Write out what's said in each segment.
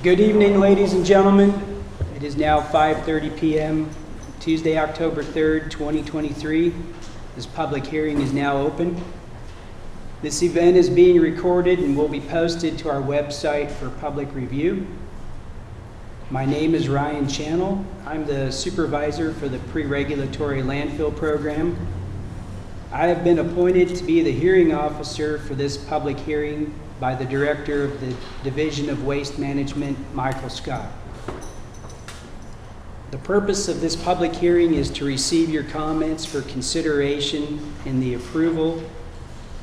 Good evening, ladies and gentlemen. It is now 5:30 p.m., Tuesday, October 3rd, 2023. This public hearing is now open. This event is being recorded and will be posted to our website for public review. My name is Ryan Channel. I'm the supervisor for the pre-regulatory landfill program. I have been appointed to be the hearing officer for this public hearing by the Director of the Division of Waste Management, Michael Scott. The purpose of this public hearing is to receive your comments for consideration in the approval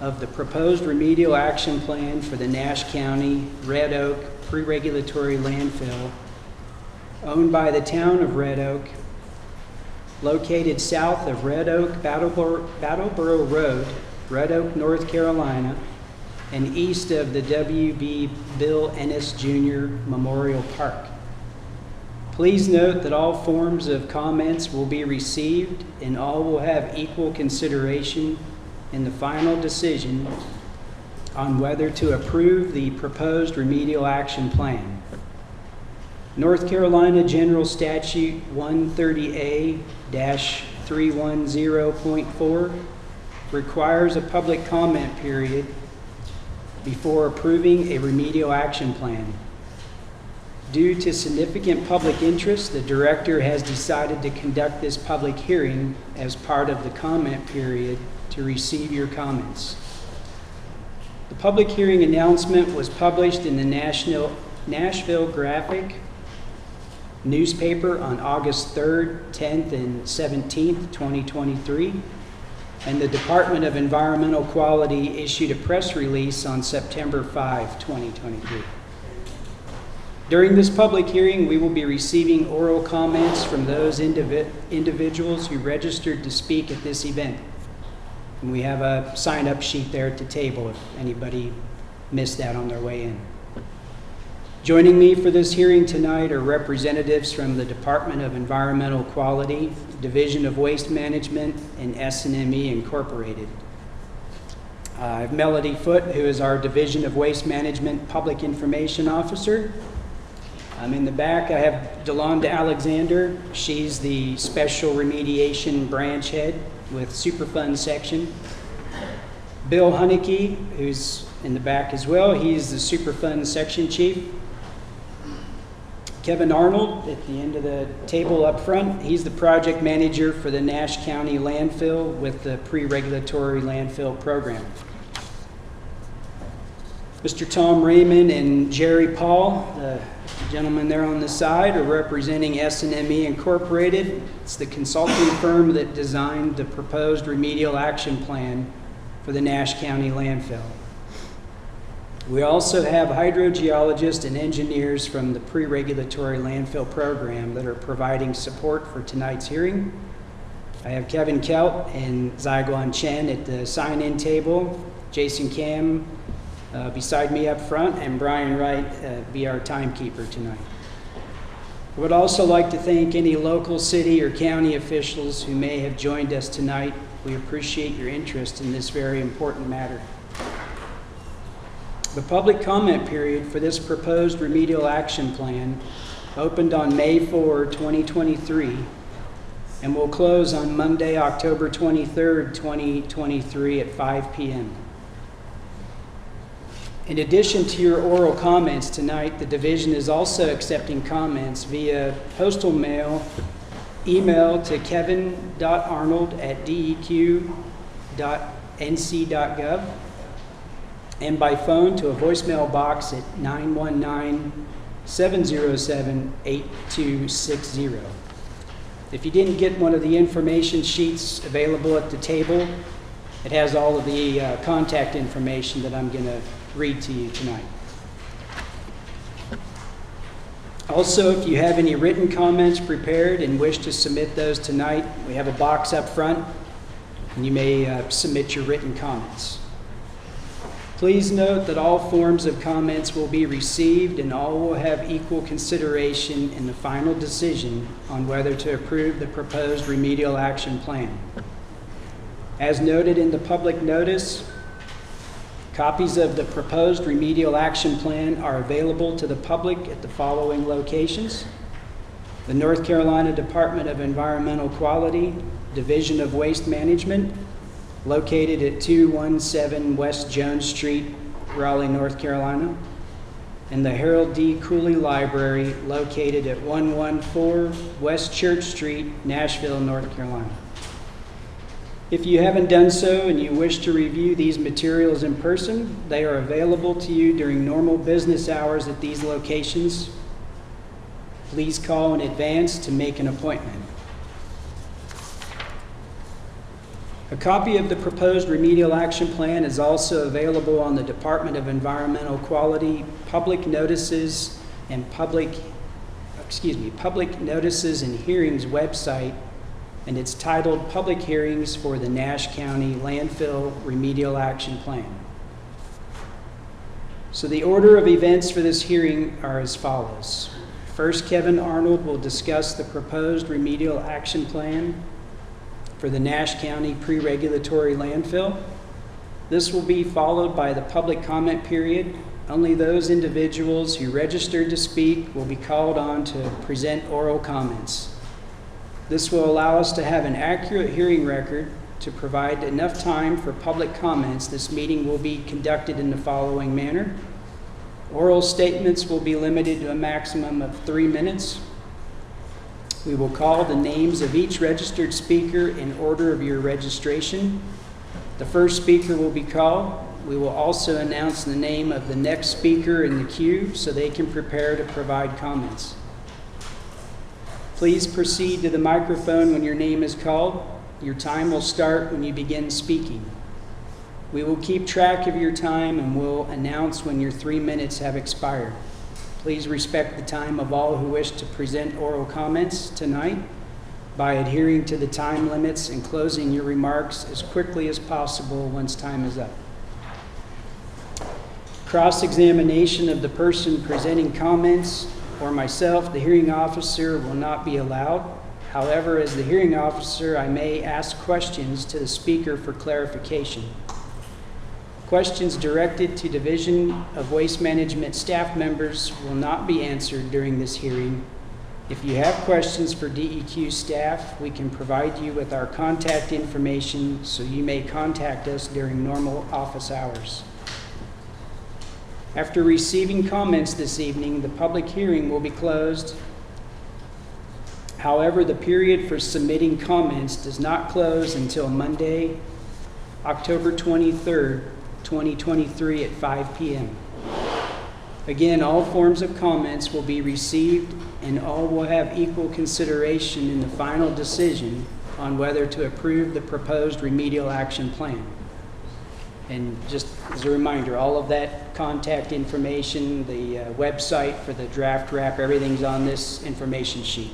of the proposed remedial action plan for the Nash County Red Oak pre-regulatory landfill owned by the town of Red Oak, located south of Red Oak Battleboro Road, Red Oak, North Carolina, and east of the W.B. Bill Ennis Jr. Memorial Park. Please note that all forms of comments will be received and all will have equal consideration in the final decision on whether to approve the proposed remedial action plan. North Carolina General Statute 130A-310.4 requires a public comment period before approving a remedial action plan. Due to significant public interest, the director has decided to conduct this public hearing as part of the comment period to receive your comments. The public hearing announcement was published in the Nashville Graphic newspaper on August 3rd, 10th, and 17th, 2023. And the Department of Environmental Quality issued a press release on September 5, 2023. During this public hearing, we will be receiving oral comments from those individuals who registered to speak at this event. And we have a sign-up sheet there at the table if anybody missed that on their way in. Joining me for this hearing tonight are representatives from the Department of Environmental Quality, Division of Waste Management, and S&ME Incorporated. I have Melody Foote, who is our Division of Waste Management Public Information Officer. In the back, I have Delonda Alexander. She's the Special Remediation Branch Head with Superfund Section. Bill Hunnicky, who's in the back as well. He's the Superfund Section Chief. Kevin Arnold at the end of the table up front. He's the project manager for the Nash County landfill with the pre-regulatory landfill program. Mr. Tom Raymond and Jerry Paul, the gentlemen there on the side, are representing S&ME Incorporated. It's the consulting firm that designed the proposed remedial action plan for the Nash County landfill. We also have hydrogeologists and engineers from the pre-regulatory landfill program that are providing support for tonight's hearing. I have Kevin Kelt and Zyguan Chen at the sign-in table, Jason Kam beside me up front, and Brian Wright be our timekeeper tonight. I would also like to thank any local city or county officials who may have joined us tonight. We appreciate your interest in this very important matter. The public comment period for this proposed remedial action plan opened on May 4, 2023, and will close on Monday, October 23rd, 2023 at 5 p.m. In addition to your oral comments tonight, the division is also accepting comments via postal mail, email to kevin.arnold@deq.nc.gov, and by phone to a voicemail box at 919-707-8260. If you didn't get one of the information sheets available at the table, it has all of the contact information that I'm going to read to you tonight. Also, if you have any written comments prepared and wish to submit those tonight, we have a box up front, and you may submit your written comments. Please note that all forms of comments will be received and all will have equal consideration in the final decision on whether to approve the proposed remedial action plan. As noted in the public notice, Copies of the proposed remedial action plan are available to the public at the following locations: the North Carolina Department of Environmental Quality, Division of Waste Management, located at 217 West Jones Street, Raleigh, North Carolina, and the Harold D. Cooley Library, located at 114 West Church Street, Nashville, North Carolina. If you haven't done so and you wish to review these materials in person, they are available to you during normal business hours at these locations. Please call in advance to make an appointment. A copy of the proposed remedial action plan is also available on the Department of Environmental Quality public notices and public notices and hearings website, and it's titled Public Hearings for the Nash County Landfill Remedial Action Plan. So the order of events for this hearing are as follows. First, Kevin Arnold will discuss the proposed remedial action plan for the Nash County pre-regulatory landfill. This will be followed by the public comment period. Only those individuals who registered to speak will be called on to present oral comments. This will allow us to have an accurate hearing record. To provide enough time for public comments, this meeting will be conducted in the following manner. Oral statements will be limited to a maximum of 3 minutes. We will call the names of each registered speaker in order of your registration. The first speaker will be called. We will also announce the name of the next speaker in the queue so they can prepare to provide comments. Please proceed to the microphone when your name is called. Your time will start when you begin speaking. We will keep track of your time and will announce when your 3 minutes have expired. Please respect the time of all who wish to present oral comments tonight by adhering to the time limits and closing your remarks as quickly as possible once time is up. Cross-examination of the person presenting comments or myself, the hearing officer, will not be allowed. However, as the hearing officer, I may ask questions to the speaker for clarification. Questions directed to Division of Waste Management staff members will not be answered during this hearing. If you have questions for DEQ staff, we can provide you with our contact information so you may contact us during normal office hours. After receiving comments this evening, the public hearing will be closed. However, the period for submitting comments does not close until Monday, October 23rd, 2023 at 5 p.m. Again, all forms of comments will be received and all will have equal consideration in the final decision on whether to approve the proposed remedial action plan. And just as a reminder, all of that contact information, the website for the draft wrap, everything's on this information sheet.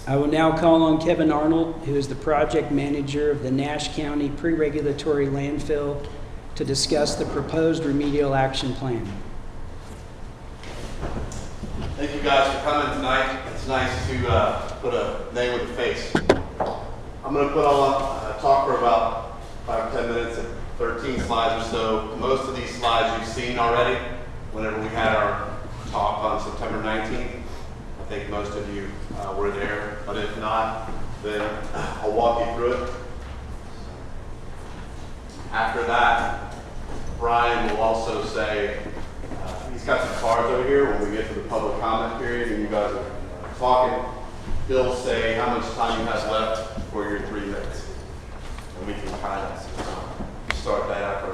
I will now call on Kevin Arnold, who is the project manager of the Nash County pre-regulatory landfill, to discuss the proposed remedial action plan. Thank you guys for coming tonight. It's nice to put a name with a face. I'm going to put on talk for about 5 or 10 minutes and 13 slides or so. Most of these slides you've seen already whenever we had our talk on September 19th. I think most of you were there, but if not, then I'll walk you through it. After that, Brian will also say, he's got some cards over here when we get to the public comment period and you guys are talking. He'll say how much time you have left for your 3 minutes. And we can kind of start that after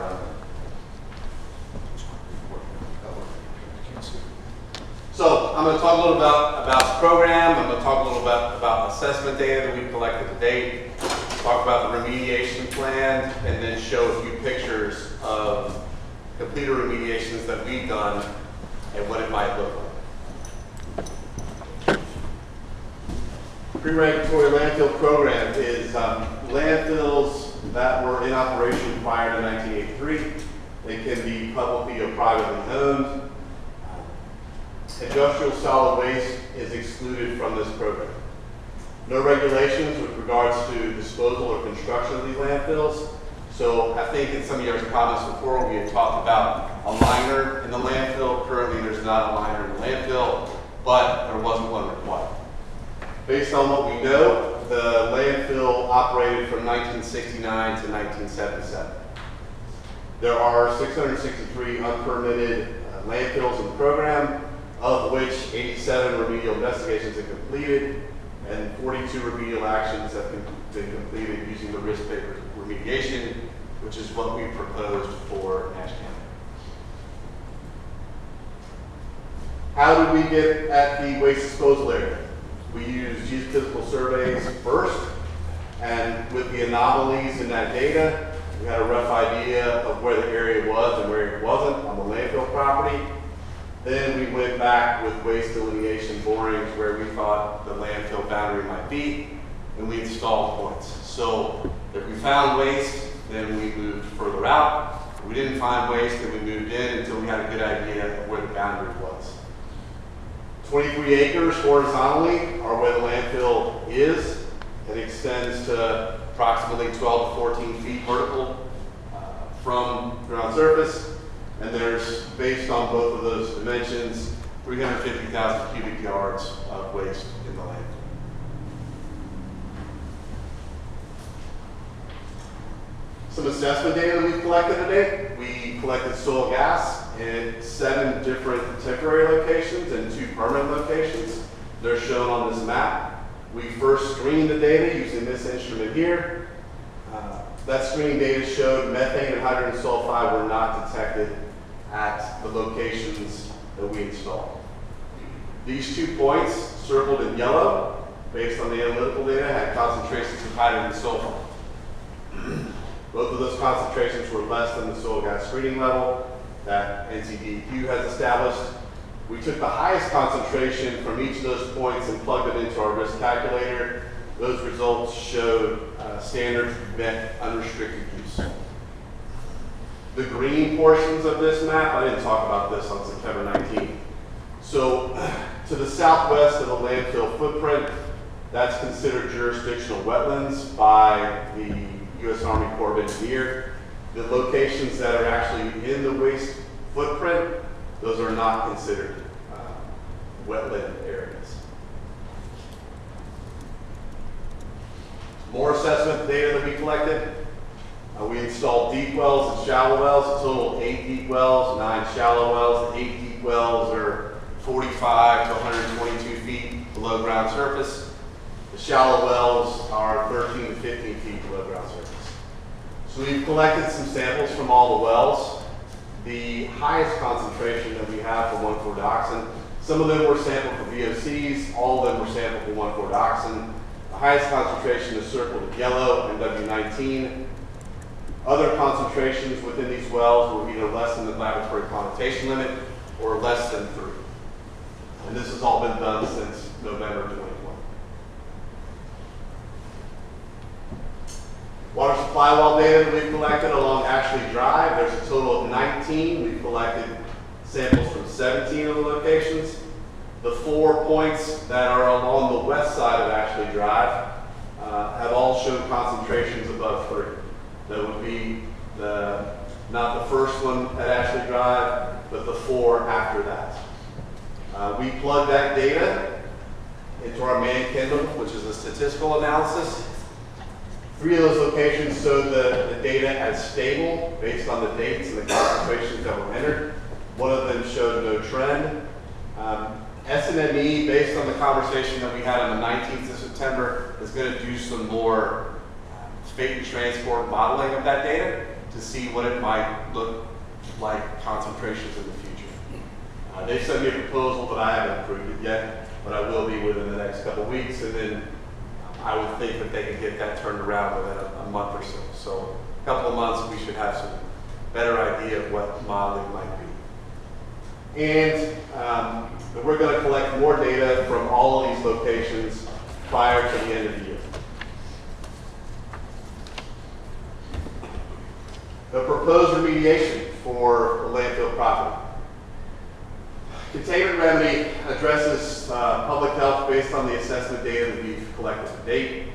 So I'm going to talk a little about the program. I'm going to talk a little about assessment data that we've collected to date, talk about the remediation plan, and then show a few pictures of completed remediations that we've done and what it might look like. Pre-regulatory landfill program is landfills that were in operation prior to 1983. They can be publicly or privately owned. Industrial solid waste is excluded from this program. No regulations with regards to disposal or construction of these landfills, So I think in some of your comments before, we had talked about a liner in the landfill. Currently, there's not a liner in the landfill, but there wasn't one required. Based on what we know, the landfill operated from 1969 to 1977. There are 663 unpermitted landfills in the program, of which 87 remedial investigations have completed and 42 remedial actions have been completed using the risk paper remediation, which is what we proposed for Nash County. How did we get at the waste disposal area? We used geophysical surveys first, and with the anomalies in that data, we had a rough idea of where the area was and where it wasn't on the landfill property. Then we went back with waste delineation borings where we thought the landfill boundary might be, and we installed points. So if we found waste, then we moved further out. If we didn't find waste, then we moved in until we had a good idea of where the boundary was. 23 acres horizontally are where the landfill is. It extends to approximately 12 to 14 feet vertical from ground surface. And there's, based on both of those dimensions, 350,000 cubic yards of waste in the landfill. Some assessment data that we've collected today. We collected soil gas in 7 different temporary locations and 2 permanent locations. They're shown on this map. We first screened the data using this instrument here. That screening data showed methane and hydrogen sulfide were not detected at the locations that we installed. These 2 points, circled in yellow, based on the analytical data, had concentrations of hydrogen sulfide. Both of those concentrations were less than the soil gas screening level that NCDEQ has established. We took the highest concentration from each of those points and plugged it into our risk calculator. Those results showed standards met unrestricted use. The green portions of this map, I didn't talk about this on September 19th. So to the southwest of the landfill footprint, that's considered jurisdictional wetlands by the U.S. Army Corps of Engineers. The locations that are actually in the waste footprint, those are not considered wetland areas. More assessment data that we collected. We installed deep wells and shallow wells, a total of 8 deep wells, 9 shallow wells. The 8 deep wells are 45 to 122 feet below ground surface. The shallow wells are 13 to 15 feet below ground surface. So we've collected some samples from all the wells. The highest concentration that we have for 1,4-dioxin, some of them were sampled for VOCs, all of them were sampled for 1,4-dioxin. The highest concentration is circled in yellow and W19. Other concentrations within these wells were either less than the laboratory quantitation limit or less than 3. And this has all been done since November 2020. Water supply well data that we've collected along Ashley Drive. There's a total of 19. We've collected samples from 17 of the locations. The 4 points that are along the west side of Ashley Drive have all shown concentrations above 3. That would be not the first one at Ashley Drive, but the 4 after that. We plug that data into our man-Kindle, which is a statistical analysis. 3 of those locations showed the data as stable based on the dates and the concentrations that were entered. One of them showed no trend. SNME, based on the conversation that we had on the 19th of September, is going to do some more fate and transport modeling of that data to see what it might look like concentrations in the future. They sent me a proposal, but I haven't approved it yet, but I will be within the next couple of weeks, and then I would think that they could get that turned around within a month or so. So a couple of months, we should have some better idea of what modeling might be. And we're going to collect more data from all of these locations prior to the end of the year. The proposed remediation for the landfill property. Containment remedy addresses public health based on the assessment data that we've collected to date.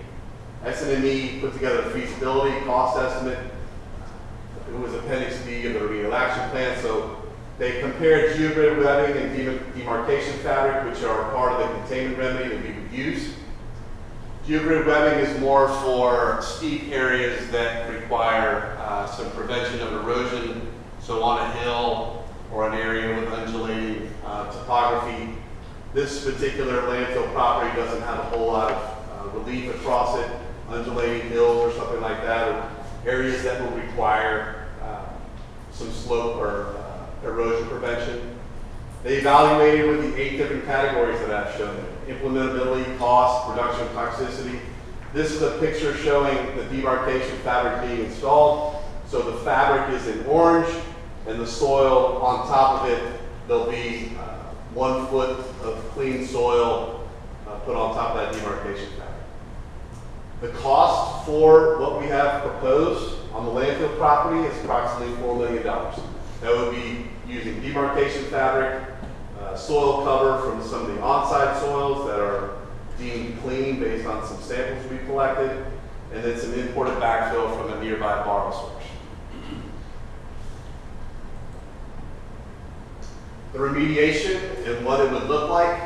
SNME put together a feasibility cost estimate it was Appendix D of the remedial action plan. So they compared geogrid webbing and demarcation fabric, which are part of the containment remedy that we would use. Geogrid webbing is more for steep areas that require some prevention of erosion. So on a hill or an area with undulating topography. This particular landfill property doesn't have a whole lot of relief across it, undulating hills or something like that, or areas that will require some slope or erosion prevention. They evaluated with the 8 different categories that I've shown you: implementability, cost, production, toxicity. This is a picture showing the demarcation fabric being installed. So the fabric is in orange, and the soil on top of it, there'll be 1 foot of clean soil put on top of that demarcation fabric. The cost for what we have proposed on the landfill property is approximately $4 million. That would be using demarcation fabric, soil cover from some of the on-site soils that are deemed clean based on some samples we collected, and then some imported backfill from a nearby borrow source. The remediation and what it would look like.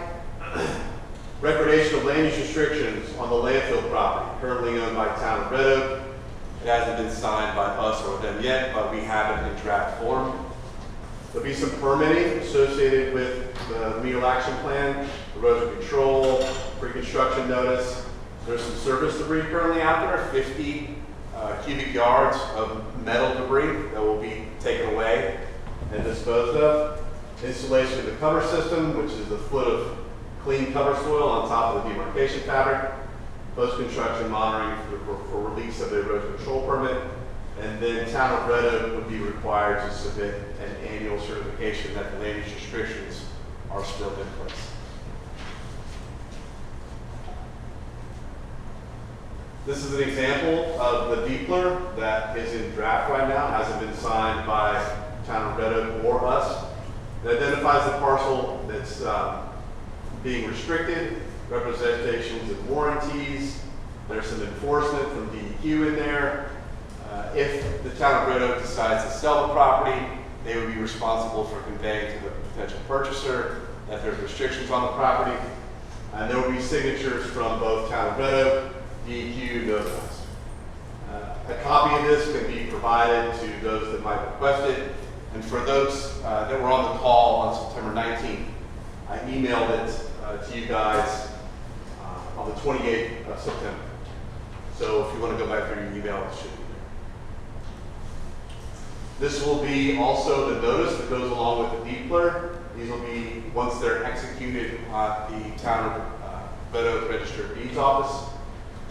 Recreational land use restrictions on the landfill property, currently owned by Town of Red Oak. It hasn't been signed by us or them yet, but we have it in draft form. There'll be some permitting associated with the remedial action plan, erosion control, pre-construction notice. There's some surface debris currently out there, 50 cubic yards of metal debris that will be taken away and disposed of. Installation of the cover system, which is a foot of clean cover soil on top of the demarcation fabric. Post-construction monitoring for release of the erosion control permit. And then Town of Red Oak would be required to submit an annual certification that the land use restrictions are still in place. This is an example of the deepler that is in draft right now, hasn't been signed by Town of Red Oak or us. It identifies the parcel that's being restricted, representations and warranties. There's some enforcement from DEQ in there. If the Town of Red Oak decides to sell the property, they would be responsible for conveying to the potential purchaser that there's restrictions on the property. And there will be signatures from both Town of Red Oak, DEQ, those ones. A copy of this can be provided to those that might request it. And for those that were on the call on September 19th, I emailed it to you guys on the 28th of September. So if you want to go back through your email, it should be there. This will be also the notice that goes along with the deepler. These will be, once they're executed at the Town of Red Oak Register of Deeds office.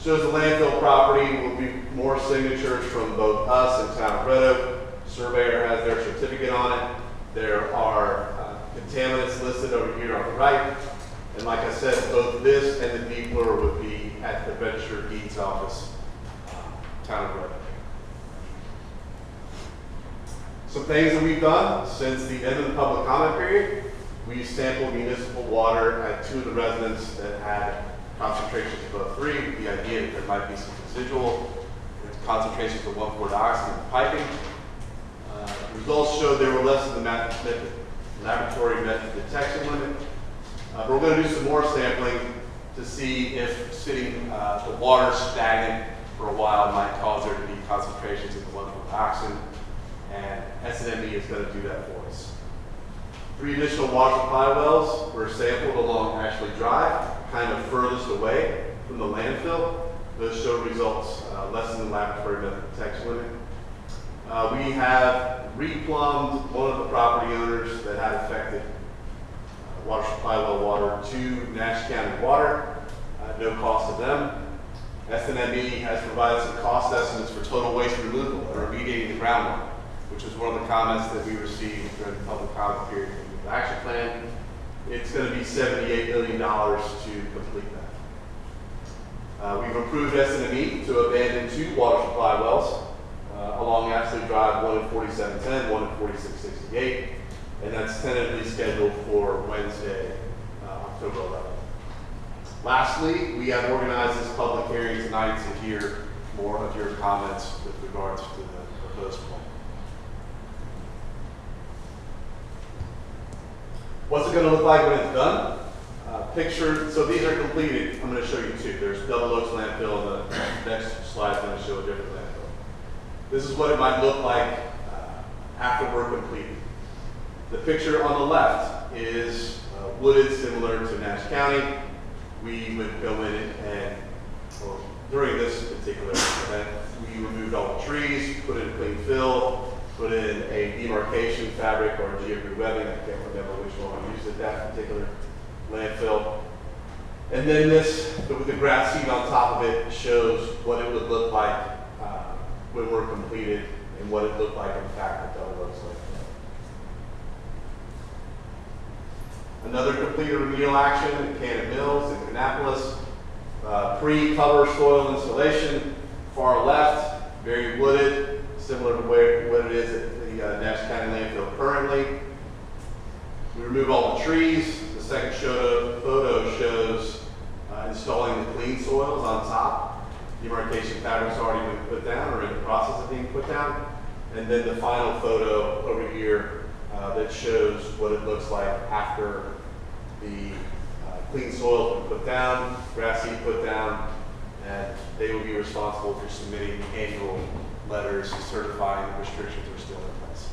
Shows the landfill property. Will be more signatures from both us and Town of Red Oak. Surveyor has their certificate on it. There are contaminants listed over here on the right. And like I said, both this and the deepler would be at the Register of Deeds office, Town of Red Oak. Some things that we've done since the end of the public comment period. We sampled municipal water at 2 of the residents that had concentrations above 3. The idea that there might be some residual concentrations of 1,4-dioxane in the piping. Results showed they were less than the laboratory method detection limit. But we're going to do some more sampling to see if sitting the water stagnant for a while might cause there to be concentrations of the 1,4-dioxane. And SNME is going to do that for us. 3 additional water supply wells were sampled along Ashley Drive, kind of furthest away from the landfill. Those showed results less than the laboratory method detection limit. We have replumbed one of the property owners that had affected water supply well water to Nash County Water, no cost to them. SNME has provided some cost estimates for total waste removal and remediating the groundwater, which is one of the comments that we received during the public comment period for the action plan. It's going to be $78 million to complete that. We've approved SNME to abandon 2 water supply wells along Ashley Drive, one in 4710, one in 4668, and that's tentatively scheduled for Wednesday, October 11th. Lastly, we have organized this public hearing tonight to hear more of your comments with regards to the proposed plan. What's it going to look like when it's done? Picture, so these are completed. I'm going to show you two. There's Double Oaks landfill, and the next slide is going to show a different landfill. This is what it might look like after we're completed. The picture on the left is wooded, similar to Nash County. We would go in and, well, during this particular event, we removed all the trees, put in clean fill, put in a demarcation fabric or geogrid webbing. I can't remember which one we used at that particular landfill. And then this, with the grass seed on top of it, shows what it would look like when we're completed and what it looked like in fact at Double Oaks landfill. Another completed remedial action at Cannon Mills in Kannapolis. Pre-cover soil installation, far left, very wooded, similar to what it is at the Nash County landfill currently. We remove all the trees. The second photo shows installing the clean soils on top. Demarcation fabric's already been put down or in the process of being put down. And then the final photo over here that shows what it looks like after the clean soil has been put down, grass seed put down, and they will be responsible for submitting annual letters certifying the restrictions are still in place.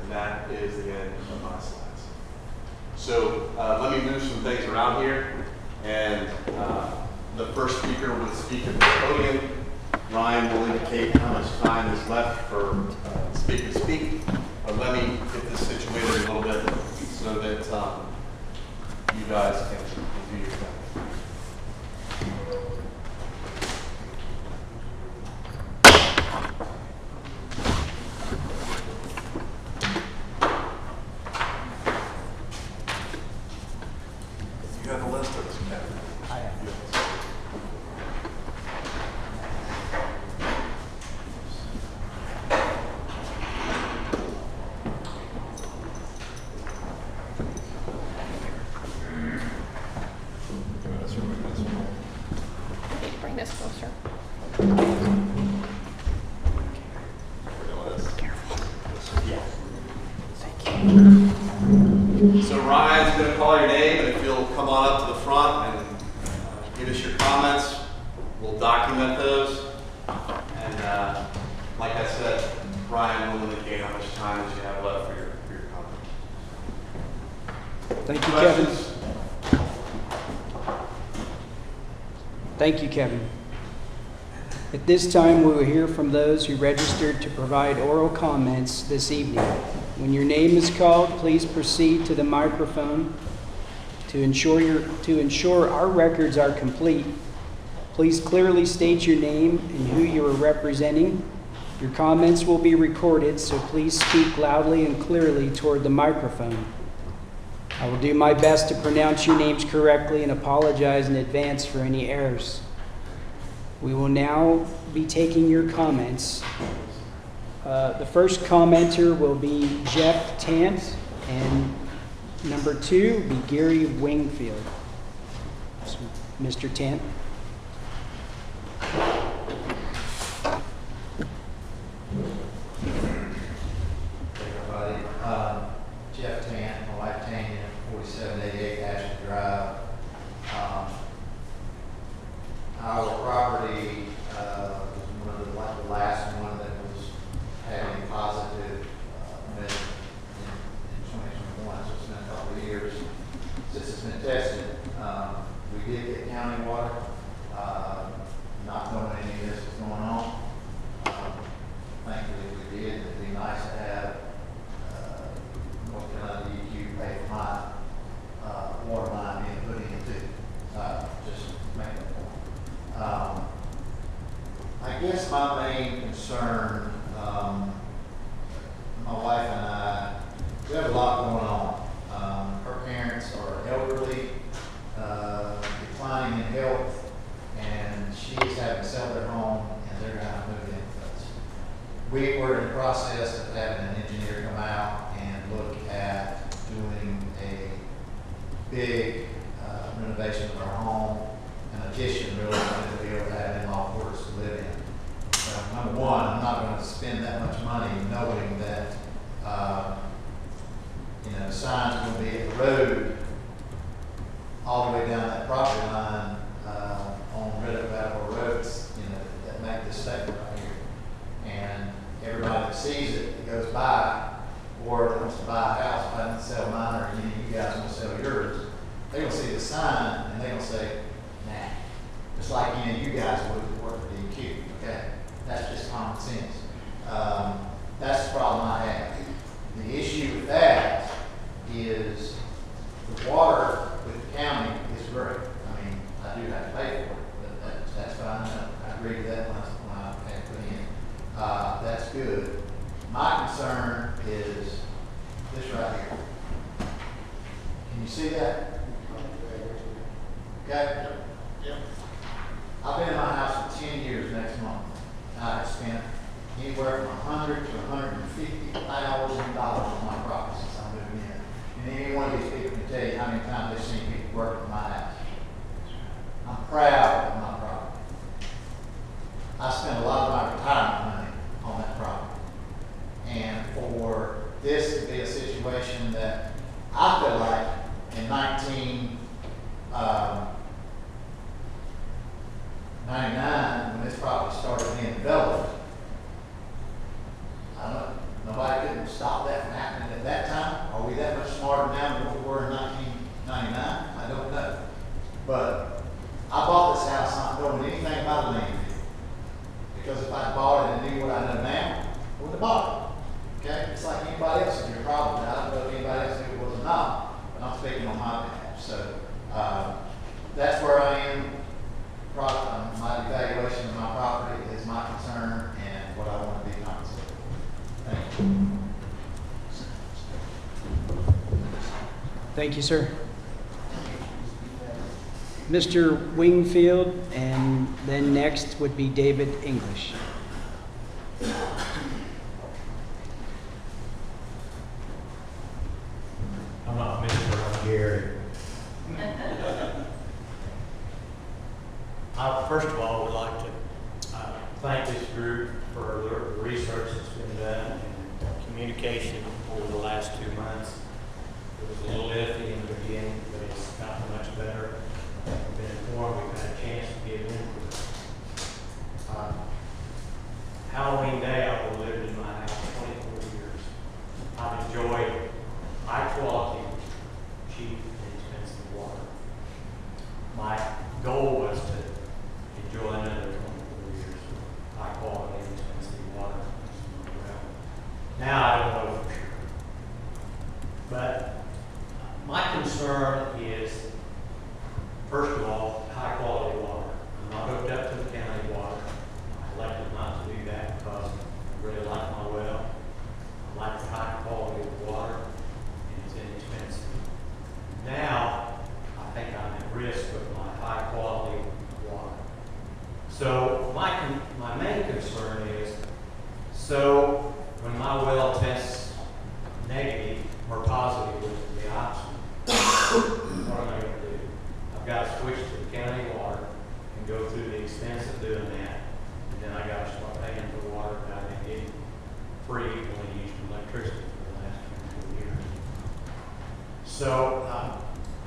And that is the end of my slides. So let me move some things around here. And the first speaker will speak at the podium. Ryan will indicate how much time is left for speaker to speak. But let me get this situated a little bit so that you guys can do your thing. You have a list of this, Kevin? I have. Bring this closer. So Ryan's going to call your name, and if you'll come on up to the front and give us your comments, we'll document those. And like I said, Ryan will indicate how much time that you have left for your comment. Thank you, Kevin. Questions? Thank you, Kevin. At this time, we will hear from those who registered to provide oral comments this evening. When your name is called, please proceed to the microphone. To ensure our records are complete, please clearly state your name and who you are representing. Your comments will be recorded, so please speak loudly and clearly toward the microphone. I will do my best to pronounce your names correctly and apologize in advance for any errors. We will now be taking your comments. The first commenter will be Jeff Tant, and number 2 will be Gary Wingfield. So, Mr. Tant. Everybody, Jeff Tant, my wife Tanya, 4788 Ashland Drive. Our property was one of the last one that was having positive measure in 2021, so it's been a couple of years since it's been tested. We did get county water, not knowing any of this was going on. Thankfully we did. It'd be nice to have North Carolina DEQ pay for my water line being put in too. Just make that point. I guess my main concern, my wife and I, we have a lot going on. Her parents are elderly, declining in health, and she's having to sell their home, and they're going to move in with us. We were in the process of having an engineer come out and look at doing a big renovation of our home, an addition really, to be able to have in-law quarters to live in. So, number one, I'm not going to spend that much money knowing that sign's gonna be at the road, all the way down that property line, on Red Oak Valley Roads, you know, that make this statement right here. And everybody that sees it, that goes by, or wants to buy a house, if I didn't sell mine, or any of you guys want to sell yours, they're gonna see the sign, and they're gonna say, nah. Just like any of you guys would work for DQ, okay? That's just common sense. That's the problem I have. The issue with that is the water with the county is great. I mean, I do have to pay for it, but that's fine. I agree with that when I had put in. That's good. My concern is this right here. Can you see that? Okay? Yep. I've been in my house for 10 years next month. I have spent anywhere from 100 to 150,000 dollars on my property since I moved in. And any one of these people can tell you how many times they've seen people working in my house. I'm proud of my property. I spent a lot of my retirement money on that property. And for this to be a situation that I feel like in 1999, when this property started being developed, I don't know, nobody could stop that from happening at that time. Are we that much smarter now than what we were in 1999? I don't know. But I bought this house not knowing anything about a land deal. Because if I bought it and knew what I know now, I would have bought it. Okay? It's like anybody else in your problem. I don't know if anybody else knew it was or not, but I'm speaking on my behalf. So that's where I am. My evaluation of my property is my concern and what I want to be compensated for. Thank you. Thank you, sir. Mr. Wingfield, and then next would be David English. I'm not Mr. Gary. I, first of all, would like to thank this group for the research that's been done and communication over the last 2 months. It was a little iffy in the beginning, but it's gotten much better. We've been informed, we've had a chance to give input. Halloween Day, I've lived in my house 24 years. I've enjoyed high quality, cheap, and expensive water. My goal was to enjoy another 24 years of high quality and expensive water. Well, now I don't know for sure. But my concern is, first of all, high quality water. I'm not hooked up to the county water. I elected not to do that because I really like my well. I like the high quality of water, and it's inexpensive. Now, I think I'm at risk with my high quality water. So my main concern is, so when my well tests negative or positive, which is the option, what am I going to do? I've got to switch to the county water and go through the expense of doing that, and then I got to start paying for water that I've been getting free when I used electricity for the last 22 years. So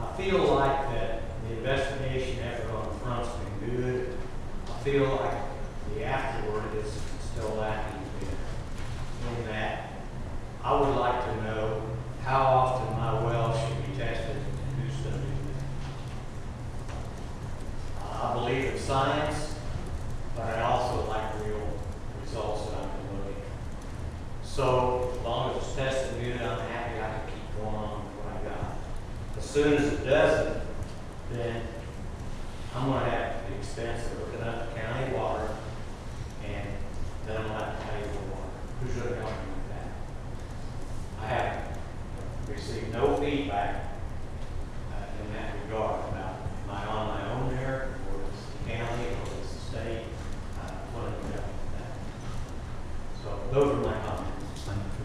I feel like that the investigation effort on the front's been good. I feel like the afterward is still lacking a bit. In that, I would like to know how often my well should be tested and who's going to do that. I believe in science, but I also like real results that I can look at. So as long as it's tested good, I'm happy I can keep going on with what I got. As soon as it doesn't, then I'm going to have the expense of hooking up the county water, and then I'm going to have to pay for water. Who's going to help me with that? I have received no feedback in that regard about am I on my own there, or is the county, or is the state going to help with that? So those are my comments. Thank you for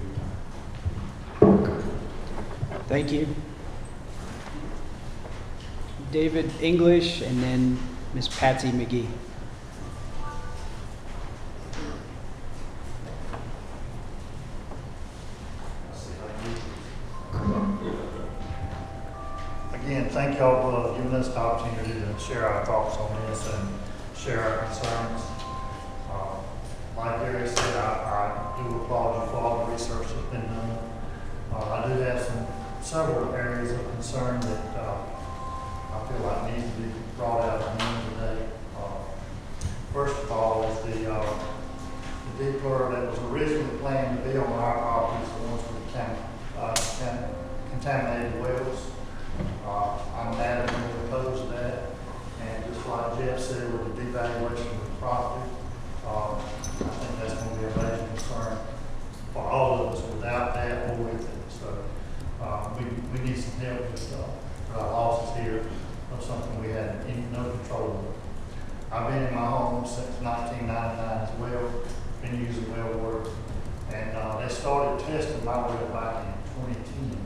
your time. Thank you. David English, and then Ms. Patsy McGee. I'll see if I can. thank y'all for giving us the opportunity to share our thoughts on this and share our concerns. Like Gary said, I do applaud you for all the research that's been done. I do have several areas of concern that I feel like needs to be brought out of the room today. First of all is the deeper that was originally planned to be on our properties, the ones with contaminated wells. I'm adamantly opposed to that. And just like Jeff said with the devaluation of the property, I think that's going to be a major concern for all of us without that or with it. So we need some help with our losses here of something we had no control over. I've been in my home since 1999 as well, been using well water. And they started testing my well back in 2010.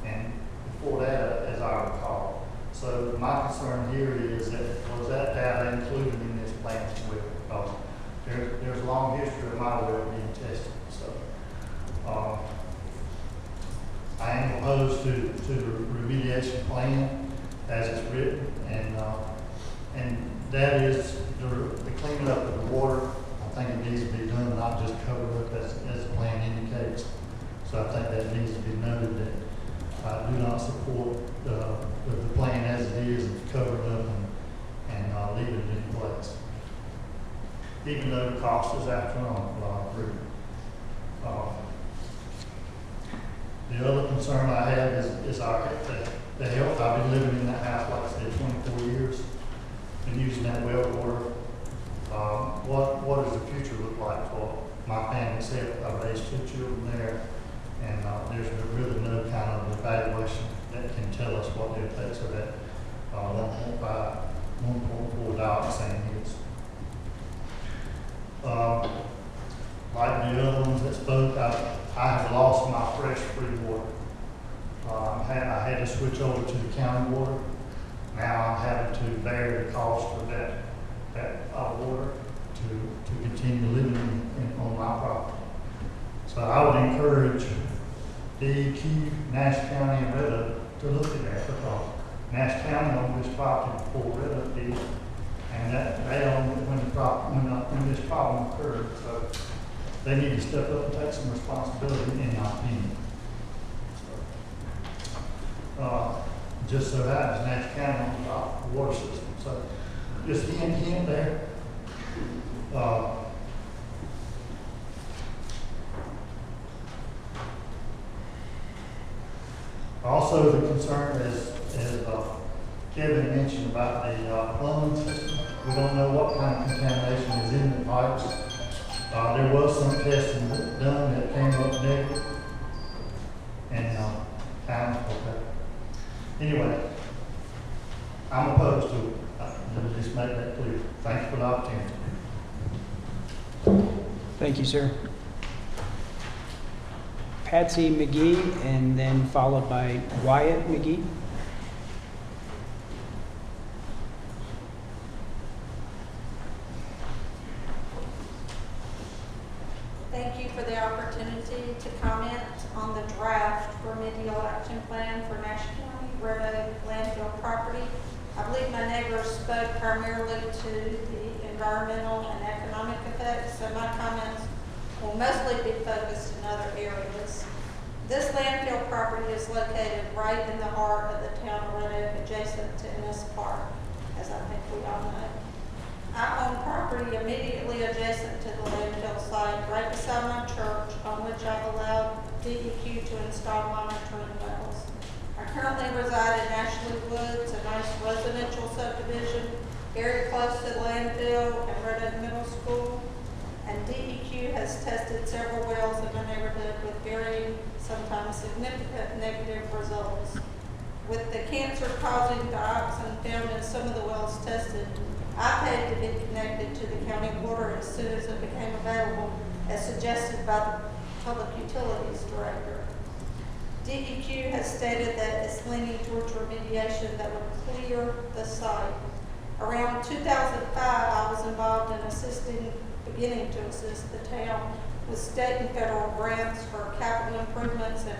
And before that, as I recall. So my concern here is that was that data included in this plan as well? Because there's a long history of my well being tested. So I am opposed to the remediation plan as it's written, and that is the cleaning up of the water. I think it needs to be done, not just covered up as the plan indicates. So I think that needs to be noted that I do not support the plan as it is, and cover it up and leave it in place. Even though the cost is astronomical, I agree. The other concern I have is the health. I've been living in that house, like I said, 24 years, and using that well water. What does the future look like for my family's health? I raised 2 children there, and there's really no kind of evaluation that can tell us what the effects of that 1.5, 1.4 dioxane is. Like the other ones that spoke, I have lost my fresh free water. I had to switch over to the county water. Now I'm having to bear the cost of that water to continue living on my property. So I would encourage DEQ, Nash County, and Red Oak to look at that, because Nash County owned this property before Red Oak did, and that they owned it when this problem occurred. So they need to step up and take some responsibility, in my opinion. Just so happens Nash County owns the water system. So just hint there. Also, the concern is Kevin mentioned about the plumbing system. We don't know what kind of contamination is in the pipes. There was some testing done that came up negative, and okay. Anyway, I'm opposed to it. Let me just make that clear. Thanks for the opportunity. Thank you, sir. Patsy McGee, and then followed by Wyatt McGee. Thank you for the opportunity to comment on the draft remedial action plan for Nash County Red Oak landfill property. I believe my neighbor spoke primarily to the environmental and economic effects, so my comments will mostly be focused in other areas. This landfill property is located right in the heart of the town of Red Oak, adjacent to Ennis Park, as I think we all know. I own property immediately adjacent to the landfill site, right beside my church, on which I've allowed DEQ to install monitoring wells. I currently reside in Ashley Woods, a nice residential subdivision, very close to the landfill and Red Oak Middle School. And DEQ has tested several wells in the neighborhood with varying, sometimes significant negative results. With the cancer-causing dioxin found in some of the wells tested, I paid to be connected to the county water as soon as it became available, as suggested by the Public Utilities Director. DEQ has stated that it's leaning towards remediation that would clear the site. Around 2005, I was involved in beginning to assist the town with state and federal grants for capital improvements and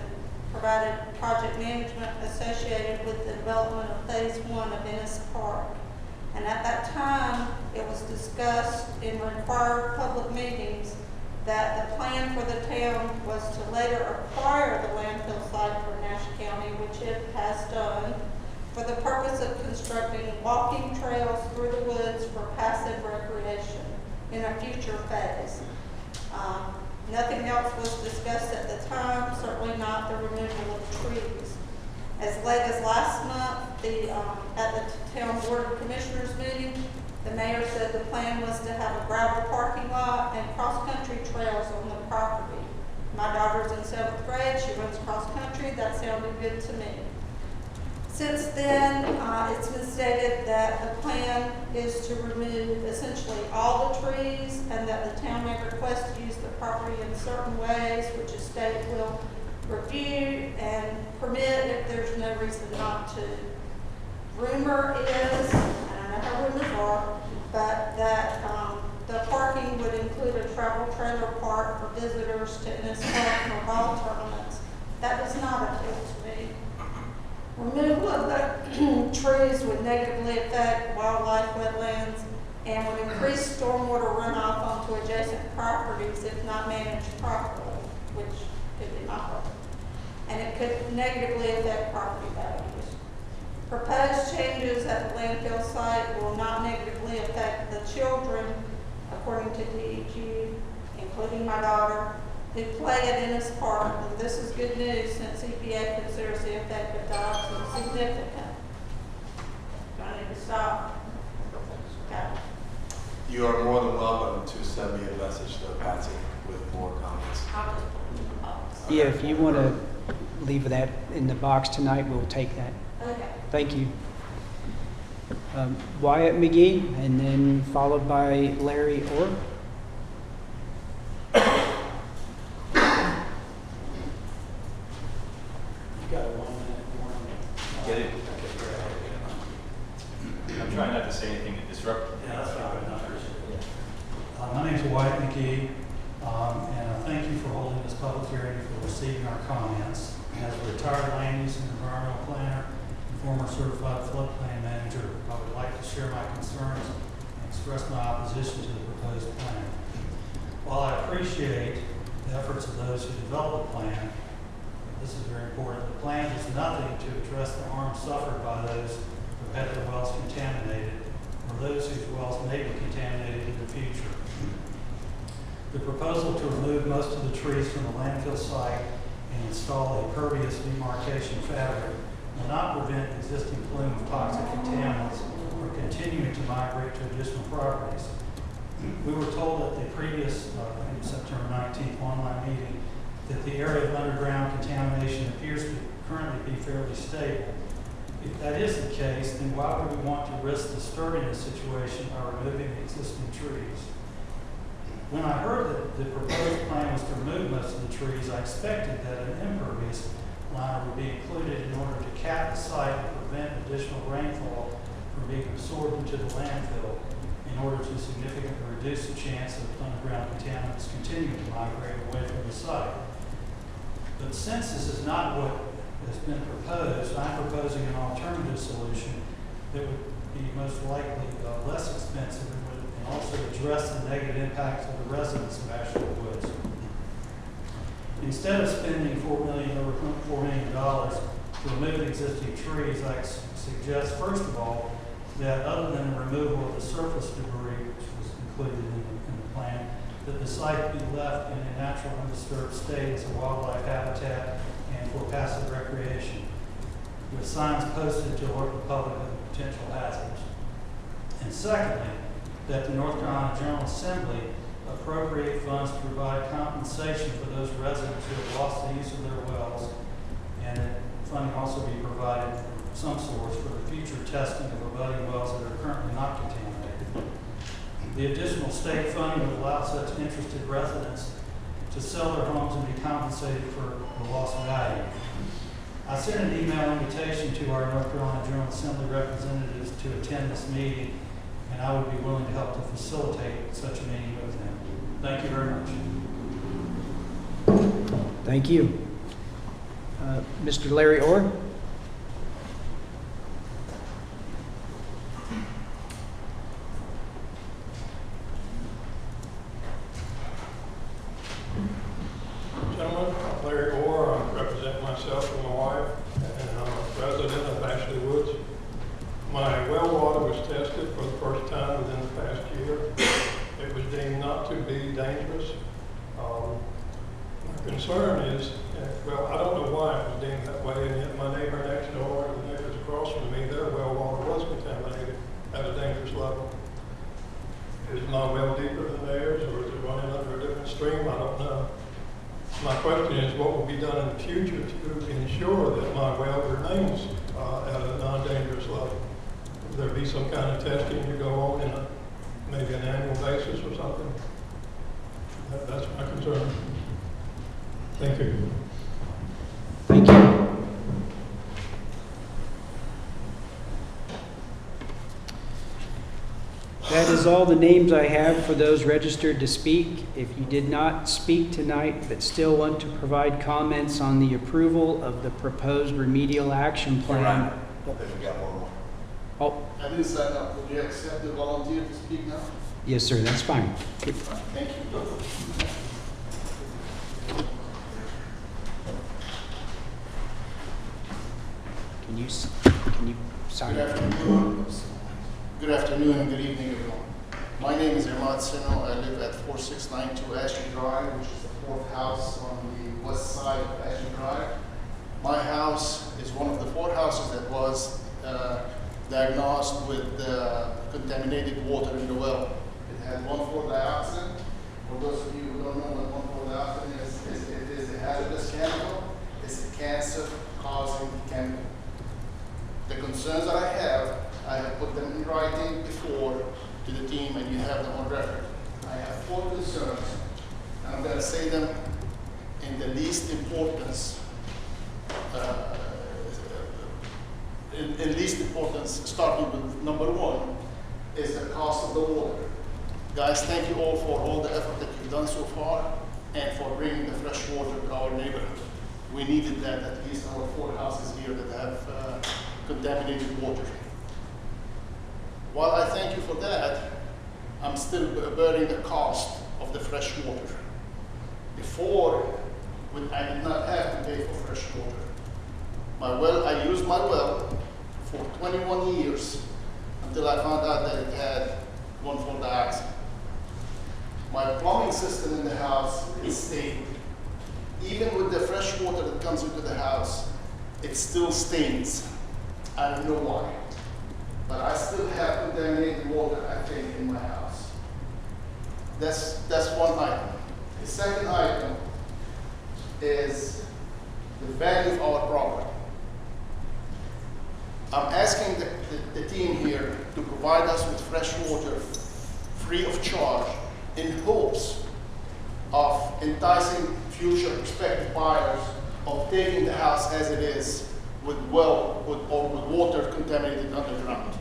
provided project management associated with the development of Phase 1 of Ennis Park. And at that time, it was discussed in required public meetings that the plan for the town was to later acquire the landfill site for Nash County, which it has done, for the purpose of constructing walking trails through the woods for passive recreation in a future phase. Nothing else was discussed at the time, certainly not the removal of trees. As late as last month, at the town board of commissioners meeting, the mayor said the plan was to have a gravel parking lot and cross-country trails on the property. My daughter's in 7th grade, she runs cross-country, that sounded good to me. Since then, it's been stated that the plan is to remove essentially all the trees and that the town may request to use the property in certain ways, which the state will review and permit if there's no reason not to. Rumor is, and I know how rumors are, but that the parking would include a travel trailer park for visitors to Ennis Park for ball tournaments. That does not appeal to me. Removal of the trees would negatively affect wildlife, wetlands, and would increase stormwater runoff onto adjacent properties if not managed properly, which could be my problem. And it could negatively affect property values. Proposed changes at the landfill site will not negatively affect the children, according to DEQ, including my daughter, who play at Ennis Park, and this is good news since EPA considers the effect of dogs insignificant. Do I need to stop? Okay. You are more than welcome to send me a message to Patsy with more comments. I'll just put it in the box. Yeah, if you want to leave that in the box tonight, we'll take that. Okay. Thank you. Wyatt McGee, and then followed by Larry Orr. Got a 1 minute warning. Get it? Okay, I'm trying not to say anything to disrupt. yeah, that's fine. I appreciate it. My name's Wyatt McGee, and I thank you for holding this public hearing and for receiving our comments. As a retired land use and environmental planner and former certified floodplain manager, I would like to share my concerns and express my opposition to the proposed plan. While I appreciate the efforts of those who developed the plan, this is very important, the plan does nothing to address the harm suffered by those who had their wells contaminated or those whose wells may be contaminated in the future. The proposal to remove most of the trees from the landfill site and install a pervious demarcation fabric will not prevent the existing plume of toxic contaminants from continuing to migrate to additional properties. We were told at the previous, I think September 19th online meeting, that the area of underground contamination appears to currently be fairly stable. If that is the case, then why would we want to risk disturbing the situation by removing the existing trees? When I heard that the proposed plan was to remove most of the trees, I expected that an impervious liner would be included in order to cap the site and prevent additional rainfall from being absorbed into the landfill in order to significantly reduce the chance of underground contaminants continuing to migrate away from the site. But since this is not what has been proposed, I'm proposing an alternative solution that would be most likely less expensive and would also address the negative impacts of the residents of Ashland Woods. Instead of spending over $4 million to remove existing trees, I suggest, first of all, that other than the removal of the surface debris, which was included in the plan, that the site be left in a natural undisturbed state as a wildlife habitat and for passive recreation, with signs posted to alert the public of potential hazards. And secondly, that the North Carolina General Assembly appropriate funds to provide compensation for those residents who have lost the use of their wells, and that funding also be provided from some source for the future testing of abutting wells that are currently not contaminated. The additional state funding would allow such interested residents to sell their homes and be compensated for the lost value. I sent an email invitation to our North Carolina General Assembly representatives to attend this meeting, and I would be willing to help to facilitate such a meeting with them. Thank you very much. Thank you. Mr. Larry Orr? Gentlemen, I'm Larry Orr. I represent myself and my wife, and I'm a resident of Ashley Woods. My well water was tested for the first time within the past year. It was deemed not to be dangerous. My concern is, well, I don't know why it was deemed that way, and yet my neighbor next door and the neighbors across from me, their well water was contaminated at a dangerous level. Is my well deeper than theirs, or is it running under a different stream? I don't know. My question is, what will be done in the future to ensure that my well remains at a non-dangerous level? Will there be some kind of testing to go on in maybe an annual basis or something? That's my concern. Thank you. Thank you. That is all the names I have for those registered to speak. If you did not speak tonight but still want to provide comments on the approval of the proposed remedial action plan. I think we got one more. Oh, I didn't sign up. Would you accept the volunteer to speak now? yes, sir, that's fine. Thank you. Can you sign Good it? afternoon. Good afternoon and good evening, everyone. My name is Imad Sino. I live at 4692 Ashley Drive, which is the fourth house on the west side of Ashley Drive. My house is one of the four houses that was diagnosed with contaminated water in the well. It had 1,4-dioxin. For those of you who don't know what 1,4-dioxin is, it is a hazardous chemical. It's a cancer-causing chemical. The concerns that I have put them in writing before to the team, and you have them on record. I have 4 concerns, and I'm going to say them in the least importance. In least importance, starting with number 1, is the cost of the water. Guys, thank you all for all the effort that you've done so far, and for bringing the fresh water to our neighborhood. We needed that, at least our 4 houses here that have contaminated water. While I thank you for that, I'm still bearing the cost of the fresh water. Before, when I did not have to pay for fresh water. I used my well for 21 years until I found out that it had 1,4-dioxin. My plumbing system in the house is stained. Even with the fresh water that comes into the house, it still stains. I don't know why. But I still have contaminated water, I think, in my house. That's one item. The second item is the value of our property. I'm asking the team here to provide us with fresh water free of charge in hopes of enticing future prospective buyers of taking the house as it is with water contaminated underground.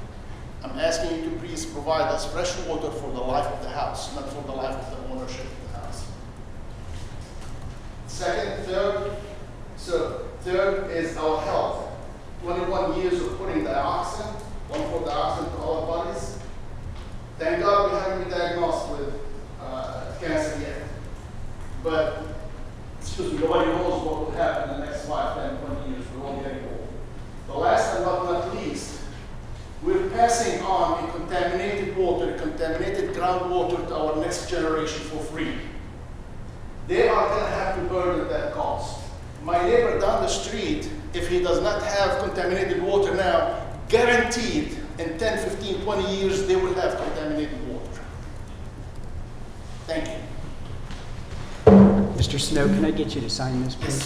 I'm asking you to please provide us fresh water for the life of the house, not for the life of the ownership of the house. Third is our health. 21 years of putting dioxin, 1,4-dioxin to our bodies. Thank God we haven't been diagnosed with cancer yet. But nobody knows what will happen in the next 5, 10, 20 years. We're all getting old. The last and not least, we're passing on a contaminated water, contaminated groundwater to our next generation for free. They are going to have to burden that cost. My neighbor down the street, if he does not have contaminated water now, guaranteed in 10, 15, 20 years, they will have contaminated water. Thank you. Mr. Snow, can I get you to sign this, please?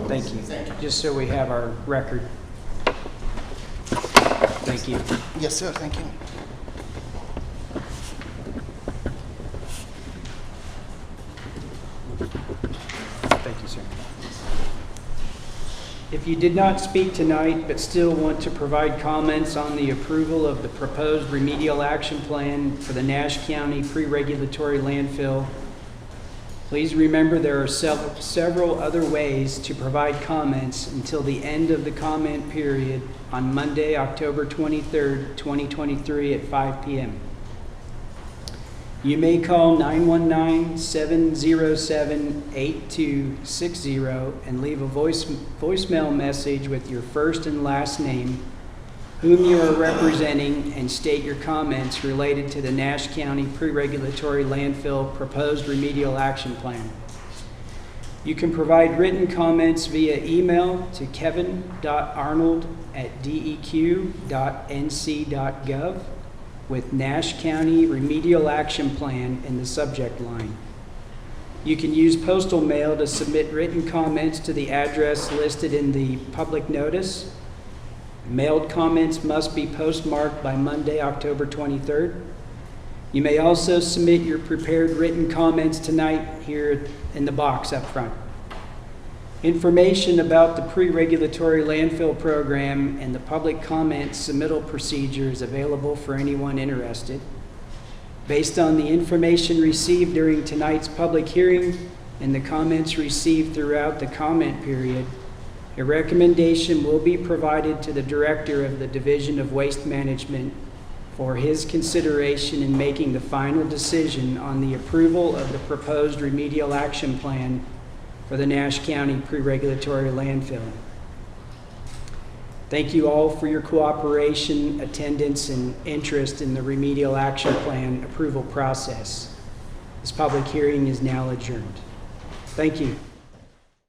Thank you. Thank you. Just so we have our record. Thank you. Yes, sir. Thank you. Thank you, sir. If you did not speak tonight but still want to provide comments on the approval of the proposed remedial action plan for the Nash County pre-regulatory landfill, Please remember there are several other ways to provide comments until the end of the comment period on Monday, October 23rd, 2023 at 5 p.m. You may call 919-707-8260 and leave a voicemail message with your first and last name, whom you are representing, and state your comments related to the Nash County Pre-Regulatory Landfill Proposed Remedial Action Plan. You can provide written comments via email to kevin.arnold@deq.nc.gov with Nash County Remedial Action Plan in the subject line. You can use postal mail to submit written comments to the address listed in the public notice. Mailed comments must be postmarked by Monday, October 23rd. You may also submit your prepared written comments tonight here in the box up front. Information about the pre-regulatory landfill program and the public comment submittal procedure is available for anyone interested. Based on the information received during tonight's public hearing and the comments received throughout the comment period, a recommendation will be provided to the Director of the Division of Waste Management for his consideration in making the final decision on the approval of the proposed remedial action plan for the Nash County Pre-Regulatory Landfill. Thank you all for your cooperation, attendance, and interest in the remedial action plan approval process. This public hearing is now adjourned. Thank you.